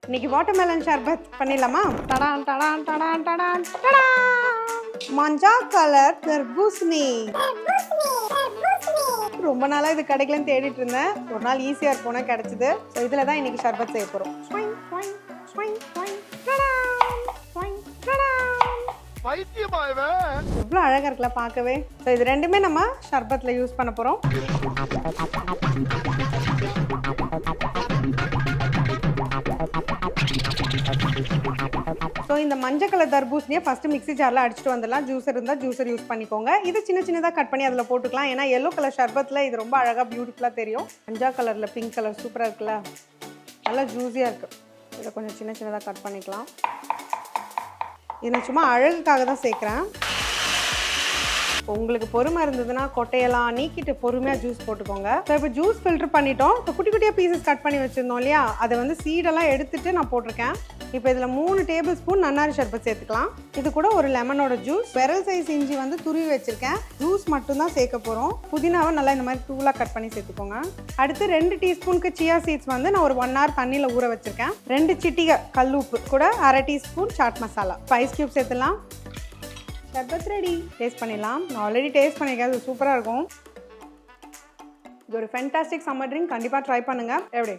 இன்னைக்கு வாட்டர்மெலன் ஷர்பத் பண்ணிடலாமா? டடான் டடான் டடான் டடான் டடான். மஞ்சா கலர் தர்பூசணி. ரொம்ப நாளா இது கிடைக்கலன்னு தேடிட்டு இருந்தேன். ஒரு நாள் ஈஸியா இருக்கும்னா கிடைச்சது. ஸோ இதில் தான் இன்னைக்கு ஷர்பத் செய்ய போகிறோம். எவ்வளோ அழகா இருக்குல்ல பார்க்கவே. ஸோ இது ரெண்டுமே நம்ம ஷர்பத்தில் யூஸ் பண்ண போகிறோம். ஸோ இந்த மஞ்சள் கலர் தர்பூசணியை ஃபஸ்ட்டு மிக்ஸி ஜாரில் அடிச்சுட்டு வந்துடலாம். ஜூஸர் இருந்தால் ஜூஸர் யூஸ் பண்ணிக்கோங்க. இது சின்ன சின்னதாக கட் பண்ணி அதில் போட்டுக்கலாம். ஏன்னா எல்லோ கலர் ஷர்பத்தில் இது ரொம்ப அழகாக பியூட்டிஃபுல்லாக தெரியும். மஞ்சள் கலரில் பிங்க் கலர் சூப்பராக இருக்குல்ல, நல்லா ஜூஸியாக இருக்குது. இதை கொஞ்சம் சின்ன சின்னதாக கட் பண்ணிக்கலாம். இது நான் சும்மா அழகுக்காக தான் சேர்க்குறேன். உங்களுக்கு பொறுமை இருந்ததுன்னா கொட்டையெல்லாம் நீக்கிட்டு பொறுமையாக ஜூஸ் போட்டுக்கோங்க. ஸோ இப்போ ஜூஸ் ஃபில்டர் பண்ணிட்டோம். இப்போ குட்டி குட்டியாக பீசஸ் கட் பண்ணி வச்சுருந்தோம் இல்லையா, அதை வந்து சீடெல்லாம் எடுத்துட்டு நான் போட்டிருக்கேன். இப்போ இதில் 3 டேபிள் ஸ்பூன் நன்னாரி ஷர்பத் சேர்த்துக்கலாம். இது கூட ஒரு லெமனோட ஜூஸ், விரல் சைஸ் இஞ்சி வந்து துருவி வச்சுருக்கேன். ஜூஸ் மட்டும்தான் சேர்க்க போகிறோம். புதினாவை நல்லா இந்த மாதிரி தூளாக கட் பண்ணி சேர்த்துக்கோங்க. அடுத்து 2 டீஸ்பூனுக்கு சியா சீட்ஸ் வந்து நான் ஒரு 1 hour தண்ணியில் ஊற வச்சுருக்கேன். 2 சிட்டிகை கல் உப்பு கூட 1/2 டீஸ்பூன் சாட் மசாலா, 5 கியூப் சேர்த்துலாம். ஷர்பத் ரெடி. டேஸ்ட் பண்ணிடலாம். நான் ஆல்ரெடி டேஸ்ட் பண்ணியிருக்கேன், அது சூப்பராக இருக்கும். இது ஒரு ஃபேண்டாஸ்டிக் சம்மர் ட்ரிங்க். கண்டிப்பாக ட்ரை பண்ணுங்கள். எப்படி